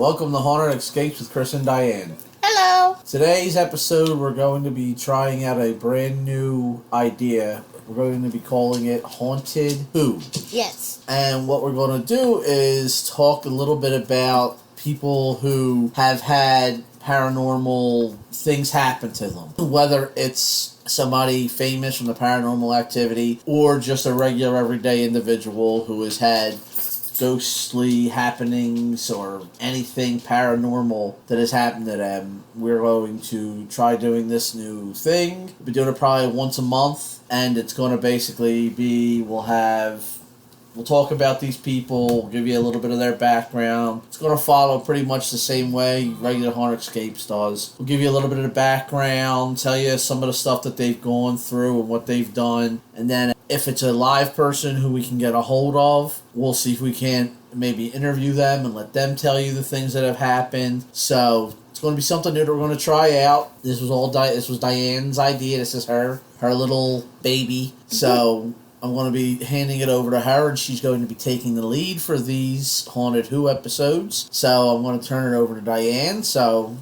Welcome to Haunted Escapes with Chris and Diane. Hello. Today's episode, we're going to be trying out a brand new idea. We're going to be calling it Haunted Who. Yes. And what we're going to do is talk a little bit about people who have had paranormal things happen to them. Whether it's somebody famous from the paranormal activity or just a regular everyday individual who has had ghostly happenings or anything paranormal that has happened to them. We're going to try doing this new thing. We'll be doing it probably once a month, and it's going to basically be, we'll talk about these people, we'll give you a little bit of their background. It's going to follow pretty much the same way regular Haunted Escapes does. We'll give you a little bit of the background, tell you some of the stuff that they've gone through and what they've done, and then if it's a live person who we can get a hold of, we'll see if we can't maybe interview them and let them tell you the things that have happened. So it's going to be something new that we're going to try out. This was Diane's idea. This is her little baby. So I'm going to be handing it over to her, and she's going to be taking the lead for these Haunted Who episodes. So I'm going to turn it over to Diane. So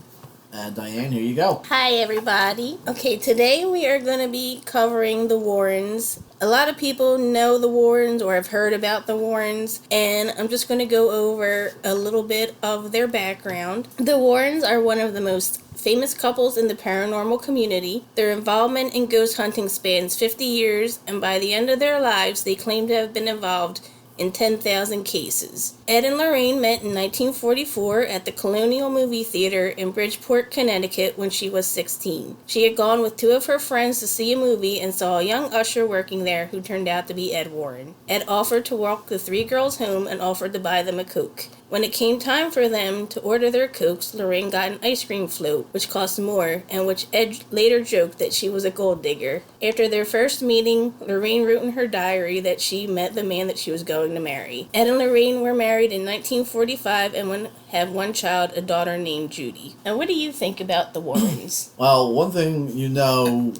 Diane, here you go. Hi, everybody. Okay, today we are going to be covering the Warrens. A lot of people know the Warrens or have heard about the Warrens, and I'm just going to go over a little bit of their background. The Warrens are one of the most famous couples in the paranormal community. Their involvement in ghost hunting spans 50 years, and by the end of their lives, they claim to have been involved in 10,000 cases. Ed and Lorraine met in 1944 at the Colonial Movie Theater in Bridgeport, Connecticut when she was 16. She had gone with two of her friends to see a movie and saw a young usher working there who turned out to be Ed Warren. Ed offered to walk the three girls home and offered to buy them a Coke. When it came time for them to order their Cokes, Lorraine got an ice cream float, which cost more, and which Ed later joked that she was a gold digger. After their first meeting, Lorraine wrote in her diary that she met the man that she was going to marry. Ed and Lorraine were married in 1945 and have one child, a daughter named Judy. And what do you think about the Warrens? Well, one thing you know,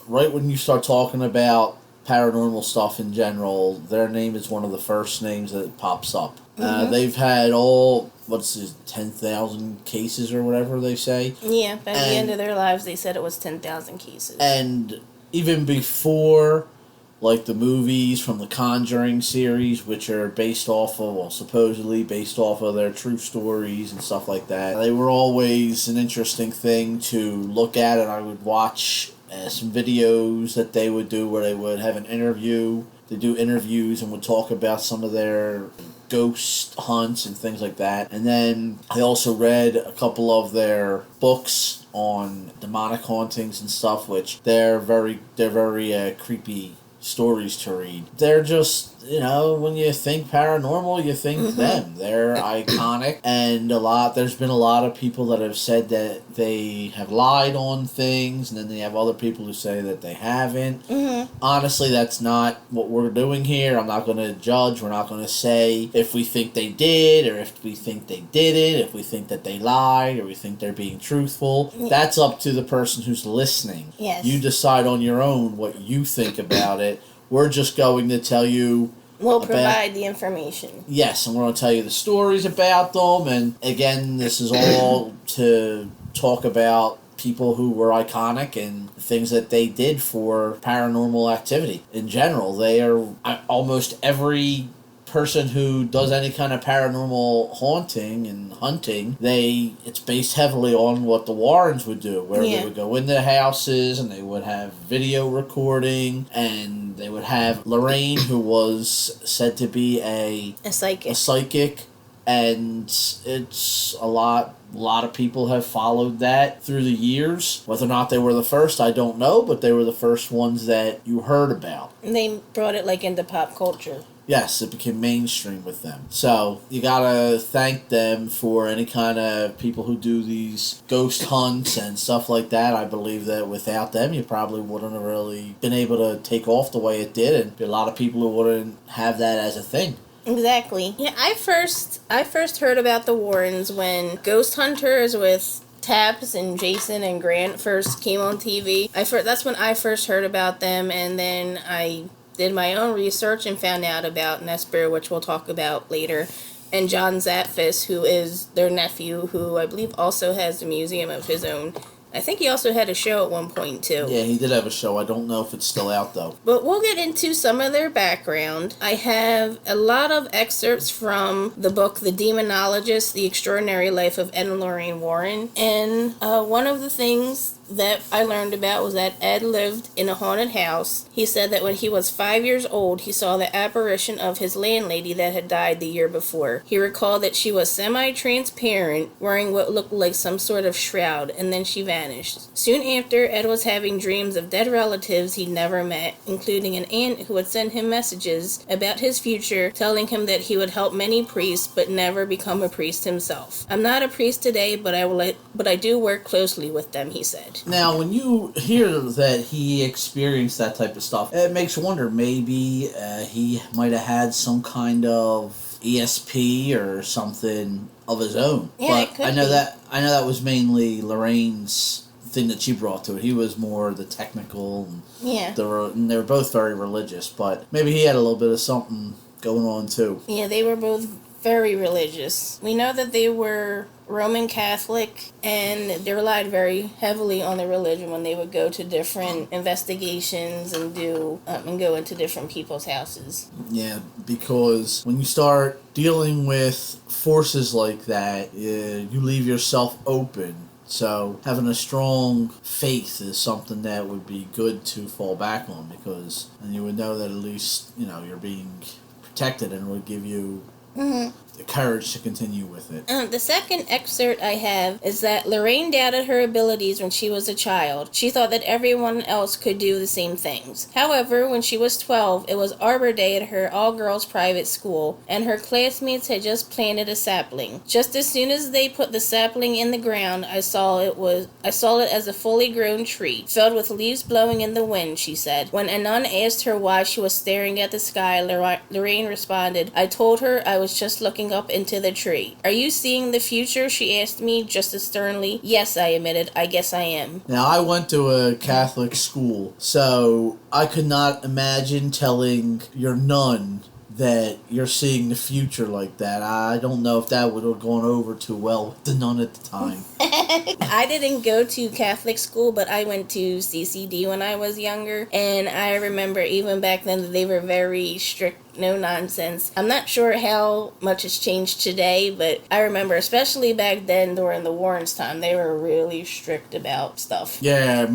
right when you start talking about paranormal stuff in general, their name is one of the first names that pops up. They've had 10,000 cases or whatever they say. Yeah, by the end of their lives, they said it was 10,000 cases. And even before, like the movies from the Conjuring series, which are supposedly based off of their true stories and stuff like that, they were always an interesting thing to look at, and I would watch some videos that they would do where they would have an interview. They do interviews and would talk about some of their ghost hunts and things like that. And then I also read a couple of their books on demonic hauntings and stuff, which they're very creepy stories to read. They're just, when you think paranormal, you think them. They're iconic, and there's been a lot of people that have said that they have lied on things, and then they have other people who say that they haven't. Honestly, that's not what we're doing here. I'm not going to judge. We're not going to say if we think they did, or if we think they didn't, if we think that they lied, or we think they're being truthful. Yeah. That's up to the person who's listening. Yes. You decide on your own what you think about it. We're just going to tell you. We'll provide the information. Yes, and we're going to tell you the stories about them. And again, this is all to talk about people who were iconic and things that they did for paranormal activity. In general, they are almost every person who does any kind of paranormal haunting and hunting, it's based heavily on what the Warrens would do, where they would go into houses and they would have video recording, and they would have Lorraine, who was said to be a psychic, and it's a lot of people have followed that through the years. Whether or not they were the first, I don't know, but they were the first ones that you heard about. And they brought it into pop culture. Yes, it became mainstream with them. So you gotta thank them for any kind of people who do these ghost hunts and stuff like that. I believe that without them, you probably wouldn't have really been able to take off the way it did, and a lot of people who wouldn't have that as a thing. Exactly. Yeah, I first heard about the Warrens when Ghost Hunters with Taps and Jason and Grant first came on TV. That's when I first heard about them, and then I did my own research and found out about Nesper, which we'll talk about later. and John Zapfis, who is their nephew, who I believe also has a museum of his own. I think he also had a show at one point, too. Yeah, he did have a show. I don't know if it's still out, though. But we'll get into some of their background. I have a lot of excerpts from the book The Demonologist, The Extraordinary Life of Ed and Lorraine Warren. And one of the things that I learned about was that Ed lived in a haunted house. He said that when he was 5 years old, he saw the apparition of his landlady that had died the year before. He recalled that she was semi-transparent, wearing what looked like some sort of shroud, and then she vanished. Soon after, Ed was having dreams of dead relatives he'd never met, including an aunt who would send him messages about his future, telling him that he would help many priests but never become a priest himself. I'm not a priest today, but I do work closely with them, he said. Now, when you hear that he experienced that type of stuff, it makes you wonder, maybe he might have had some kind of ESP or something of his own. Yeah, but it could I know be. that was mainly Lorraine's thing that she brought to it. He was more the technical, and Yeah. and they were both very religious, but maybe he had a little bit of something going on too. Yeah, they were both very religious. We know that they were Roman Catholic, and they relied very heavily on their religion when they would go to different investigations and and go into different people's houses. Yeah, because when you start dealing with forces like that, you leave yourself open. So having a strong faith is something that would be good to fall back on, because then you would know that at least, you're being protected, and it would give you the courage to continue with it. The second excerpt I have is that Lorraine doubted her abilities when she was a child. She thought that everyone else could do the same things. However, when she was 12, it was Arbor Day at her all-girls private school, and her classmates had just planted a sapling. Just as soon as they put the sapling in the ground, I saw it as a fully grown tree, filled with leaves blowing in the wind, she said. When a nun asked her why she was staring at the sky, Lorraine responded, I told her I was just looking up into the tree. Are you seeing the future? She asked me just as sternly. Yes, I admitted. I guess I am. Now, I went to a Catholic school, so I could not imagine telling your nun that you're seeing the future like that. I don't know if that would have gone over too well with the nun at the time. I didn't go to Catholic school, but I went to CCD when I was younger, and I remember even back then that they were very strict, no nonsense. I'm not sure how much has changed today, but I remember especially back then during the Warrens' time, they were really strict about stuff. Yeah,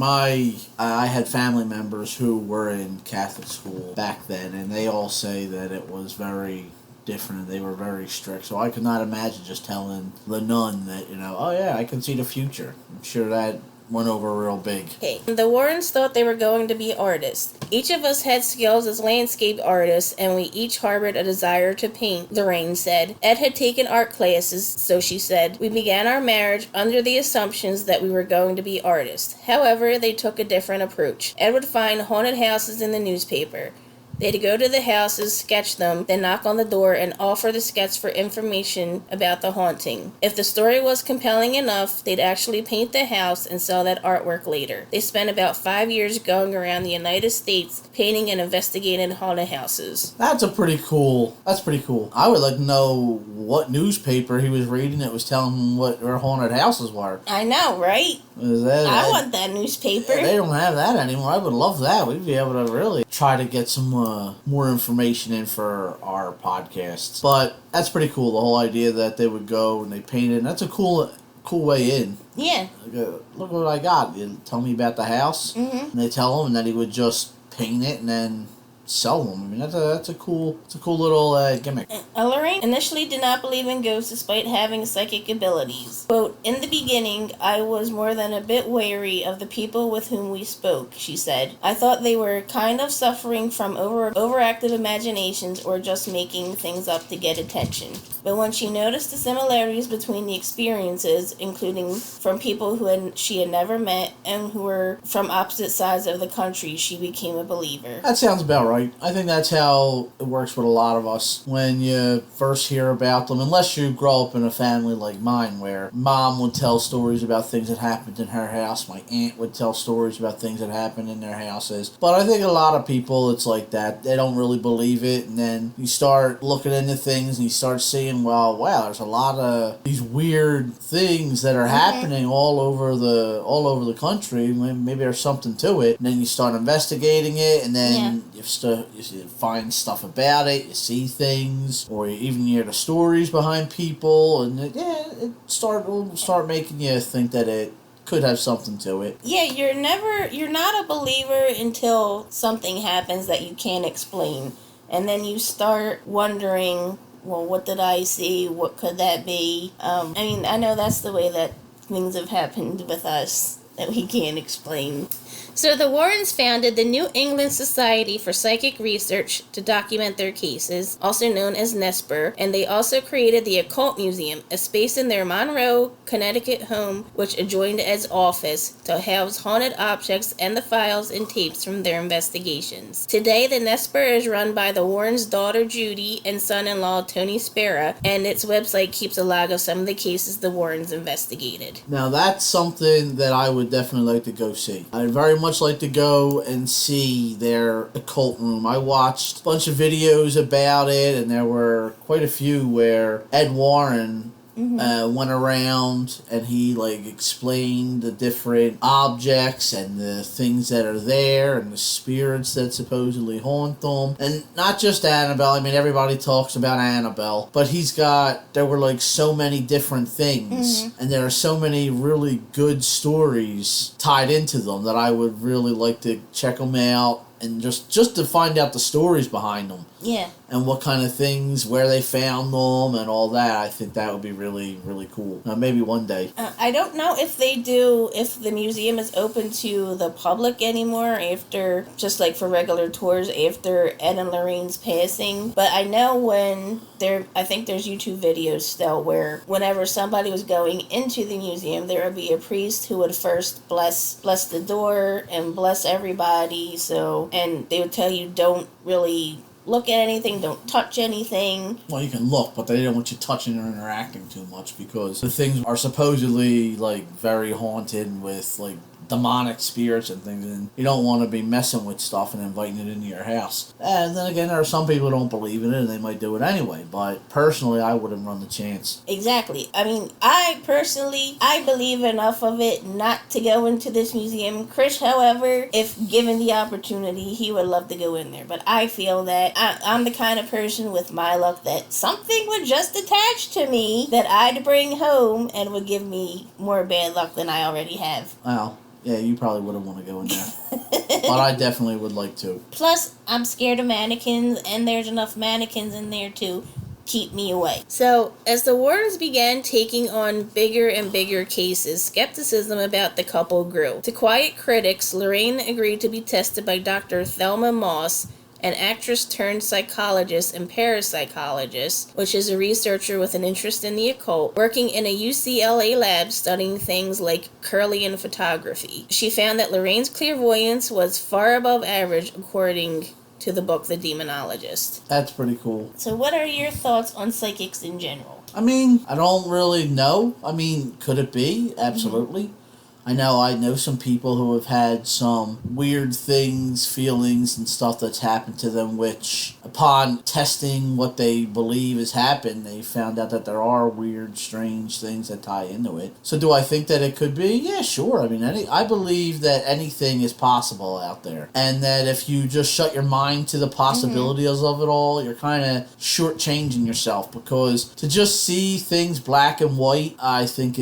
I had family members who were in Catholic school back then, and they all say that it was very different, and they were very strict. So I could not imagine just telling the nun that, oh yeah, I can see the future. I'm sure that went over real big. Okay. The Warrens thought they were going to be artists. Each of us had skills as landscape artists, and we each harbored a desire to paint, Lorraine said. Ed had taken art classes, so she said. We began our marriage under the assumptions that we were going to be artists. However, they took a different approach. Ed would find haunted houses in the newspaper. They'd go to the houses, sketch them, then knock on the door and offer the sketch for information about the haunting. If the story was compelling enough, they'd actually paint the house and sell that artwork later. They spent about 5 years going around the United States painting and investigating haunted houses. That's pretty cool. I would like to know what newspaper he was reading that was telling him what their haunted houses were. I know, right? I want that newspaper. They don't have that anymore. I would love that. We'd be able to really try to get some more information in for our podcasts. But that's pretty cool, the whole idea that they would go and they paint it. And that's a cool way in. Yeah. Look what I got. You tell me about the house. Mm-hmm. And they tell him, and then he would just paint it and then sell them. I mean, that's a cool little gimmick. Lorraine initially did not believe in ghosts despite having psychic abilities. Quote, in the beginning, I was more than a bit wary of the people with whom we spoke, she said. I thought they were kind of suffering from overactive imaginations or just making things up to get attention. But when she noticed the similarities between the experiences, including from people she had never met and who were from opposite sides of the country, she became a believer. That sounds about right. right. I think that's how it works with a lot of us. When you first hear about them, unless you grow up in a family like mine where mom would tell stories about things that happened in her house, my aunt would tell stories about things that happened in their houses. But I think a lot of people, it's like that. They don't really believe it, and then you start looking into things and you start seeing, well, wow, there's a lot of these weird things that are happening all over the country. Maybe there's something to it. And then you start investigating it, and then you find stuff about it. You see things, or you even hear the stories behind people, and it will start making you think that it could have something to it. Yeah, you're not a believer until something happens that you can't explain. And then you start wondering, well, what did I see? What could that be? I know that's the way that things have happened with us that we can't explain. So the Warrens founded the New England Society for Psychic Research to document their cases, also known as NESPR, and they also created the Occult Museum, a space in their Monroe, Connecticut home, which adjoined Ed's office, to house haunted objects and the files and tapes from their investigations. Today, the NESPR is run by the Warrens' daughter Judy and son-in-law Tony Spera, and its website keeps a log of some of the cases the Warrens investigated. Now that's something that I would definitely like to go see. I'd very much like to go and see their occult room. I watched a bunch of videos about it, and there were quite a few where Ed Warren went around and he explained the different objects and the things that are there and the spirits that supposedly haunt them. And not just Annabelle. I mean, everybody talks about Annabelle, but there were so many different things, and there are so many really good stories tied into them that I would really like to check them out, and just to find out the stories behind them. Yeah. And what kind of things, where they found them, and all that. I think that would be really, really cool. Maybe one day. I don't know if the museum is open to the public anymore after, just for regular tours after Ed and Lorraine's passing. But I know I think there's YouTube videos still where whenever somebody was going into the museum, there would be a priest who would first bless the door and bless everybody. And they would tell you don't really look at anything, don't touch anything. Well, you can look, but they don't want you touching or interacting too much because the things are supposedly very haunted with demonic spirits and things, and you don't want to be messing with stuff and inviting it into your house. And then again, there are some people who don't believe in it and they might do it anyway, but personally I wouldn't run the chance. Exactly. I mean, I believe enough of it not to go into this museum. Chris, however, if given the opportunity, he would love to go in there, but I feel that I'm the kind of person with my luck that something would just attach to me that I'd bring home and would give me more bad luck than I already have. Wow. Yeah, you probably wouldn't want to go in there. But I definitely would like to. Plus, I'm scared of mannequins, and there's enough mannequins in there to keep me away. So, as the Warrens began taking on bigger and bigger cases, skepticism about the couple grew. To quiet critics, Lorraine agreed to be tested by Dr. Thelma Moss, an actress turned psychologist and parapsychologist, which is a researcher with an interest in the occult, working in a UCLA lab studying things like Kirlian photography. She found that Lorraine's clairvoyance was far above average, according to the book The Demonologist. That's pretty cool. So what are your thoughts on psychics in general? I mean, I don't really know. I mean, could it be? Absolutely. I know some people who have had some weird things, feelings, and stuff that's happened to them, which, upon testing what they believe has happened, they found out that there are weird, strange things that tie into it. So do I think that it could be? Yeah, sure. I mean, I believe that anything is possible out there. And that if you just shut your mind to the possibilities of it all, you're kind of shortchanging yourself, because to just see things black and white, I think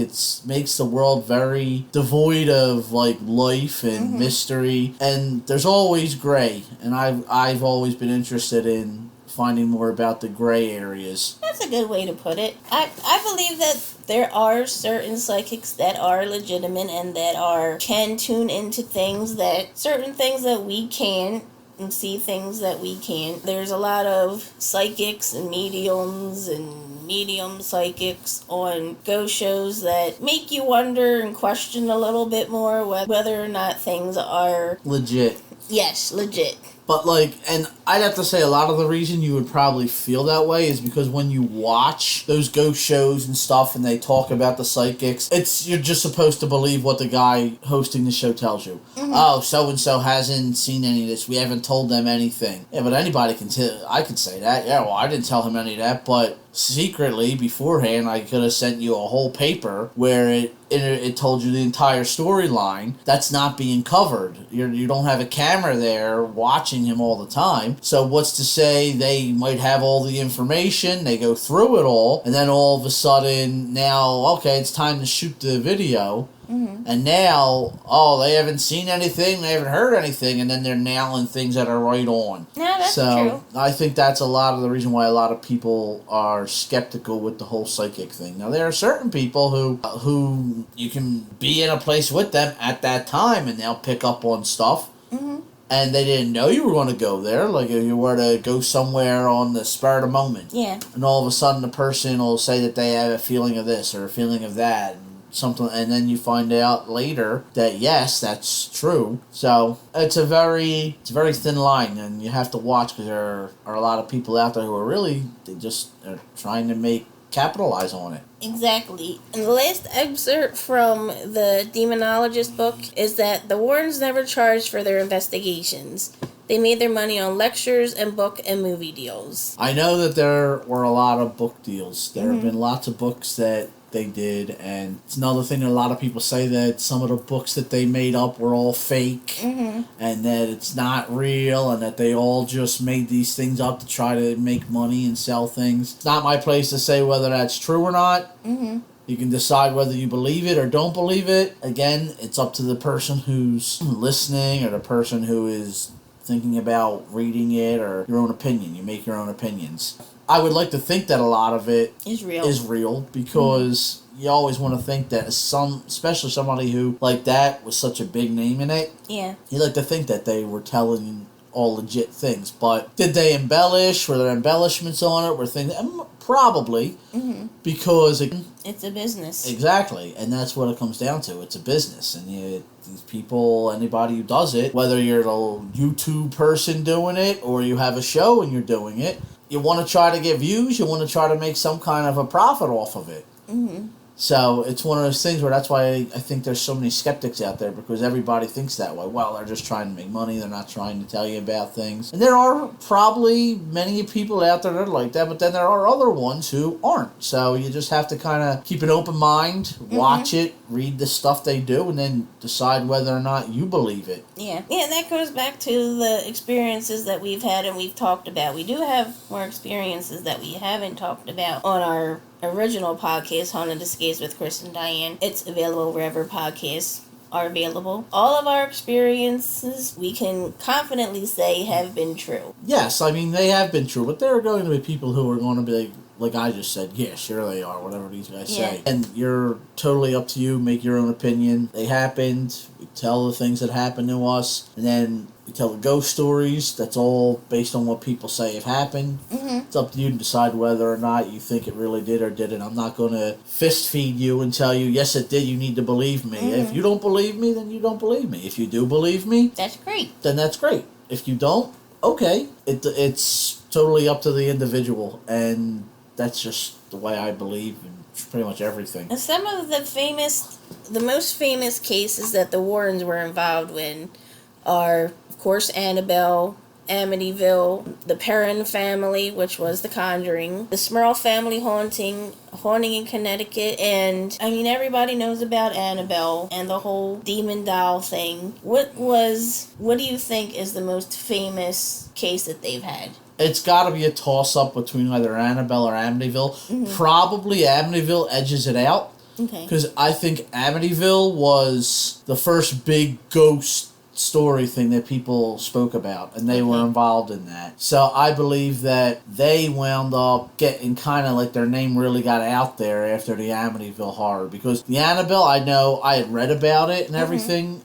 makes the world very devoid of life and mystery, and there's always gray, and I've always been interested in finding more about the gray areas. That's a good way to put it. I believe that there are certain psychics that are legitimate and that can tune into certain things that we can't, and see things that we can't. There's a lot of psychics and mediums and medium psychics on ghost shows that make you wonder and question a little bit more whether or not things are legit. Yes, legit. But, like, and I'd have to say a lot of the reason you would probably feel that way is because when you watch those ghost shows and stuff and they talk about the psychics, you're just supposed to believe what the guy hosting the show tells you. Mm-hmm. Oh, so-and-so hasn't seen any of this. We haven't told them anything. Yeah, but anybody can I could say that. Yeah, well, I didn't tell him any of that, but secretly, beforehand, I could have sent you a whole paper where it told you the entire storyline. That's not being covered. You don't have a camera there watching him all the time. So what's to say they might have all the information, they go through it all, and then all of a sudden, now, okay, it's time to shoot the video. Mm-hmm. And now, they haven't seen anything, they haven't heard anything, and then they're nailing things that are right on. Yeah, that's true. I think that's a lot of the reason why a lot of people are skeptical with the whole psychic thing. Now, there are certain people who you can be in a place with them at that time, and they'll pick up on stuff. Mm-hmm. And they didn't know you were going to go there. Like if you were to go somewhere on the spur of the moment. Yeah. And all of a sudden the person will say that they have a feeling of this or a feeling of that. Something, and then you find out later that yes, that's true. So it's a very thin line, and you have to watch because there are a lot of people out there who are are trying to capitalize on it. Exactly. And the last excerpt from the demonologist book is that the Warrens never charged for their investigations. They made their money on lectures and book and movie deals. I know that there were a lot of book deals. There have been lots of books that they did, and it's another thing that a lot of people say that some of the books that they made up were all fake, and that it's not real, and that they all just made these things up to try to make money and sell things. It's not my place to say whether that's true or not. You can decide whether you believe it or don't believe it. Again, it's up to the person who's listening or the person who is thinking about reading it, or your own opinion. You make your own opinions. I would like to think that a lot of it is real because you always want to think that especially somebody who like that was such a big name in it. Yeah. You like to think that they were telling all legit things, but did they embellish? Were there embellishments on it? Were things probably because it's a business. Exactly, and that's what it comes down to. It's a business, and these people, anybody who does it, whether you're a YouTube person doing it or you have a show and you're doing it. You want to try to get views. You want to try to make some kind of a profit off of it. So it's one of those things where that's why I think there's so many skeptics out there, because everybody thinks that way. Well, they're just trying to make money. They're not trying to tell you about things. And there are probably many people out there that are like that, but then there are other ones who aren't. So you just have to kind of keep an open mind, watch it, read the stuff they do, and then decide whether or not you believe it. Yeah, that goes back to the experiences that we've had and we've talked about. We do have more experiences that we haven't talked about on our original podcast, Haunted Escapes with Chris and Diane. It's available wherever podcasts are available. All of our experiences, we can confidently say, have been true. Yes, I mean, they have been true, but there are going to be people who are going to be like I just said, yeah, sure they are, whatever these guys say. And you're totally up to you, make your own opinion. They happened, we tell the things that happened to us, and then we tell the ghost stories. That's all based on what people say have happened. It's up to you to decide whether or not you think it really did or didn't. I'm not going to fist feed you and tell you, yes, it did, you need to believe me. If you don't believe me, then you don't believe me. If you do believe me, that's great. Then that's great. If you don't, okay. It's totally up to the individual, and that's just the way I believe in pretty much everything. And some of the most famous cases that the Warrens were involved in are, of course, Annabelle, Amityville, the Perron family, which was The Conjuring, the Smurl family haunting in Connecticut, and I mean, everybody knows about Annabelle and the whole demon doll thing. What do you think is the most famous case that they've had? It's got to be a toss-up between either Annabelle or Amityville. Probably Amityville edges it out. Okay. Because I think Amityville was the first big ghost story thing that people spoke about, and they were involved in that. So I believe that they wound up getting kind of like their name really got out there after the Amityville horror, because the Annabelle, I know I had read about it and everything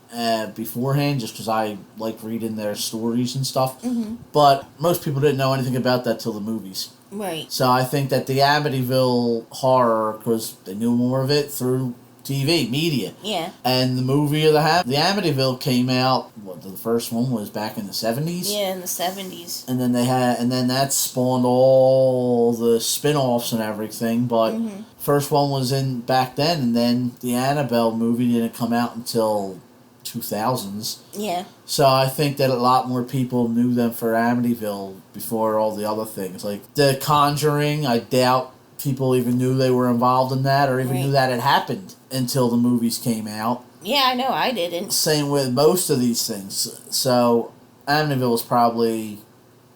beforehand, just because I like reading their stories and stuff, but most people didn't know anything about that till the movies. Right. So I think that the Amityville horror, because they knew more of it through TV, media. Yeah. And the movie of the Amityville came out, the first one was back in the 70s? Yeah, in the 70s. And then that spawned all the spin-offs and everything, but first one was in back then, and then the Annabelle movie didn't come out until 2000s. Yeah. So I think that a lot more people knew them for Amityville before all the other things. Like The Conjuring, I doubt people even knew they were involved in that or even knew that had happened until the movies came out. Yeah, I know, I didn't. Same with most of these things. So Amityville was probably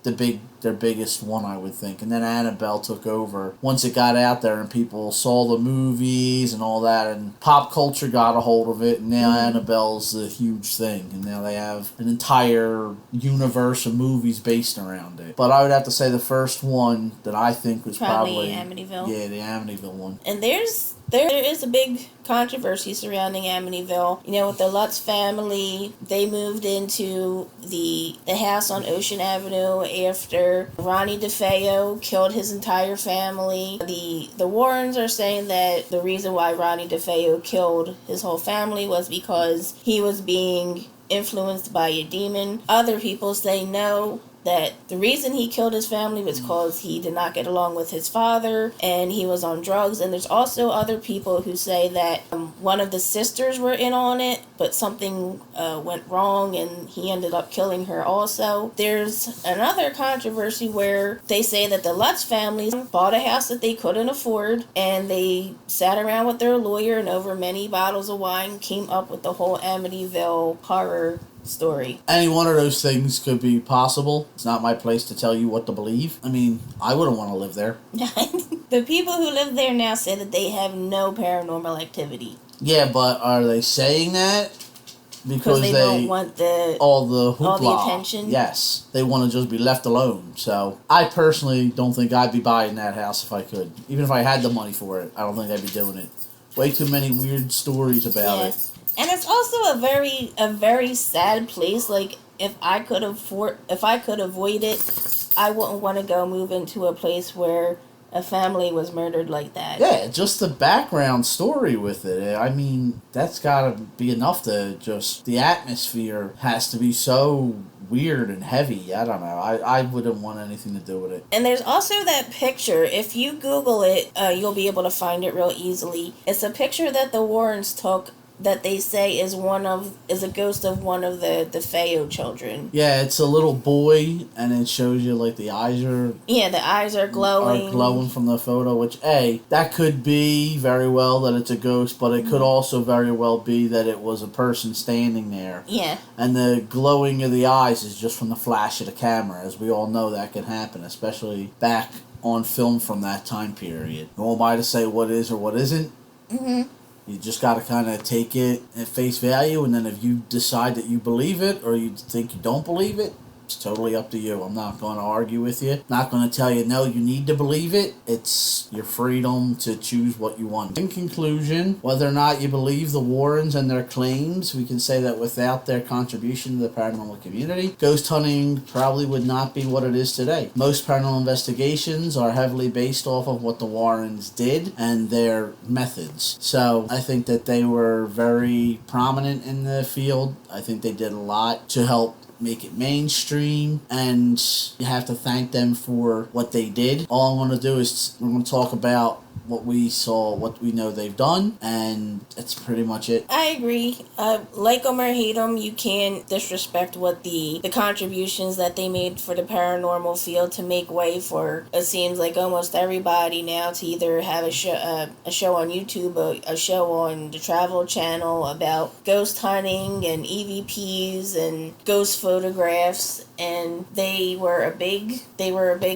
their biggest one, I would think. And then Annabelle took over once it got out there and people saw the movies and all that, and pop culture got a hold of it, and now Annabelle's a huge thing, and now they have an entire universe of movies based around it. But I would have to say the first one that I think was probably Amityville. Yeah, the Amityville one. And there is a big controversy surrounding Amityville. You know, with the Lutz family, they moved into the house on Ocean Avenue after Ronnie DeFeo killed his entire family. The Warrens are saying that the reason why Ronnie DeFeo killed his whole family was because he was being influenced by a demon. Other people say no, that the reason he killed his family was because he did not get along with his father and he was on drugs. And there's also other people who say that one of the sisters were in on it, but something went wrong and he ended up killing her also. There's another controversy where they say that the Lutz family bought a house that they couldn't afford, and they sat around with their lawyer and over many bottles of wine came up with the whole Amityville horror story. Any one of those things could be possible. It's not my place to tell you what to believe. I mean, I wouldn't want to live there. The people who live there now say that they have no paranormal activity. Yeah, but are they saying that because they don't want all the hoopla, all the attention? Yes, they want to just be left alone. So I personally don't think I'd be buying that house if I could. Even if I had the money for it, I don't think I'd be doing it. Way too many weird stories about it. And it's also a very sad place. Like, if I could avoid it, I wouldn't want to go move into a place where a family was murdered like that. Yeah, just the background story with it. I mean, that's got to be enough to just... The atmosphere has to be so weird and heavy. I don't know. I wouldn't want anything to do with it. And there's also that picture. If you Google it, you'll be able to find it real easily. It's a picture that the Warrens took that they say is a ghost of one of the DeFeo children. Yeah, it's a little boy, and it shows you like the eyes are... Yeah, the eyes are glowing. Are glowing from the photo, which, that could be very well that it's a ghost, but it could also very well be that it was a person standing there. Yeah. And the glowing of the eyes is just from the flash of the camera. As we all know, that can happen, especially back on film from that time period. Who am I to say what is or what isn't? Mm-hmm. You just got to kind of take it at face value, and then if you decide that you believe it or you think you don't believe it, it's totally up to you. I'm not going to argue with you. Not going to tell you, no, you need to believe it. It's your freedom to choose what you want. In conclusion, whether or not you believe the Warrens and their claims, we can say that without their contribution to the paranormal community, ghost hunting probably would not be what it is today. Most paranormal investigations are heavily based off of what the Warrens did and their methods. So I think that they were very prominent in the field. I think they did a lot to help make it mainstream, and you have to thank them for what they did. All I'm going to do is we're going to talk about what we saw, what we know they've done, and that's pretty much it. I agree. Like them or hate them, you can't disrespect what the contributions that they made for the paranormal field to make way for, it seems like almost everybody now, to either have a show on YouTube, a show on the Travel Channel about ghost hunting and EVPs and ghost photographs, and they were a big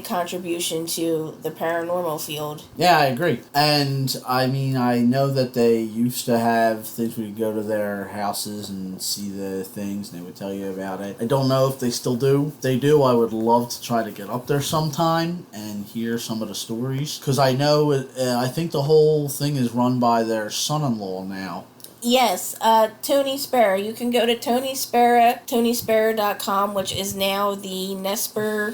contribution to the paranormal field. Yeah, I agree. And I mean, I know that they used to have things where you go to their houses and see the things, and they would tell you about it. I don't know if they still do. If they do, I would love to try to get up there sometime and hear some of the stories, because I know I think the whole thing is run by their son-in-law now. Yes, Tony Spera. You can go to Tony Spera, TonySpera.com, which is now the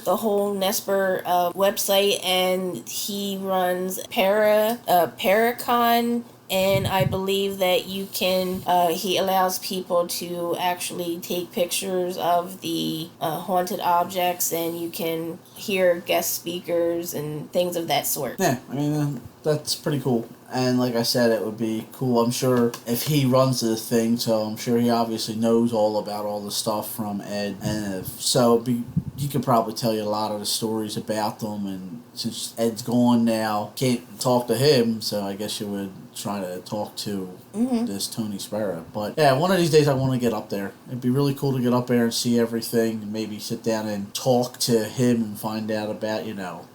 whole Nesper website, and he runs Paracon And I believe that you can, he allows people to actually take pictures of the haunted objects, and you can hear guest speakers and things of that sort. Yeah, I mean, that's pretty cool. And like I said, it would be cool. I'm sure if he runs the thing, so I'm sure he obviously knows all about all the stuff from Ed. And so he could probably tell you a lot of the stories about them. And since Ed's gone now, can't talk to him, so I guess you would try to talk to this Tony Sparrow. But yeah, one of these days I want to get up there. It'd be really cool to get up there and see everything, and maybe sit down and talk to him and find out about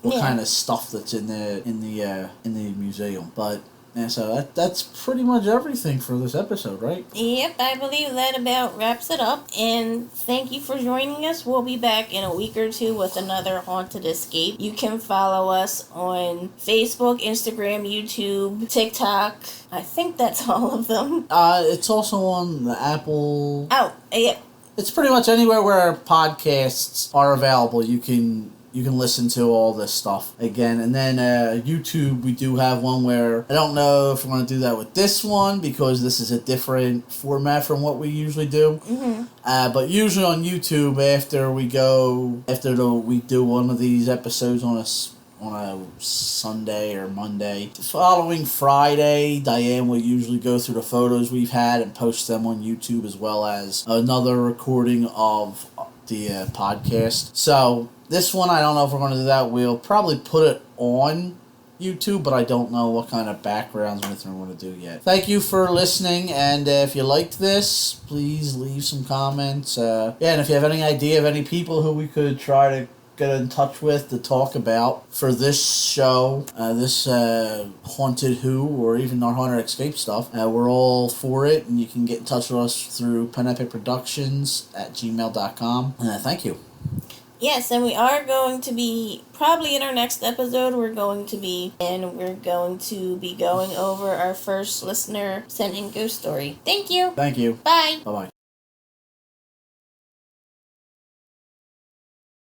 what kind of stuff that's in the museum. But yeah, so that's pretty much everything for this episode, right? Yep, I believe that about wraps it up. And thank you for joining us. We'll be back in a week or two with another Haunted Escape. You can follow us on Facebook, Instagram, YouTube, TikTok. I think that's all of them. It's also on the Apple. Oh, yep. It's pretty much anywhere where podcasts are available. You can listen to all this stuff again. And then YouTube, we do have one where I don't know if we want to do that with this one because this is a different format from what we usually do. But usually on YouTube, after we do one of these episodes on a Sunday or Monday, the following Friday, Diane will usually go through the photos we've had and post them on YouTube, as well as another recording of the podcast. So this one, I don't know if we're going to do that. We'll probably put it on YouTube, but I don't know what kind of backgrounds or anything we're going to do yet. Thank you for listening, and if you liked this, please leave some comments. And if you have any idea of any people who we could try to get in touch with to talk about for this show, this Haunted Who, or even our Haunted Escape stuff, we're all for it, and you can get in touch with us through penepic.productions@gmail.com. Thank you. Yes, and we are going to be, probably in our next episode, we're going to be going over our first listener sent in ghost story. Thank you. Thank you. Bye. Bye-bye.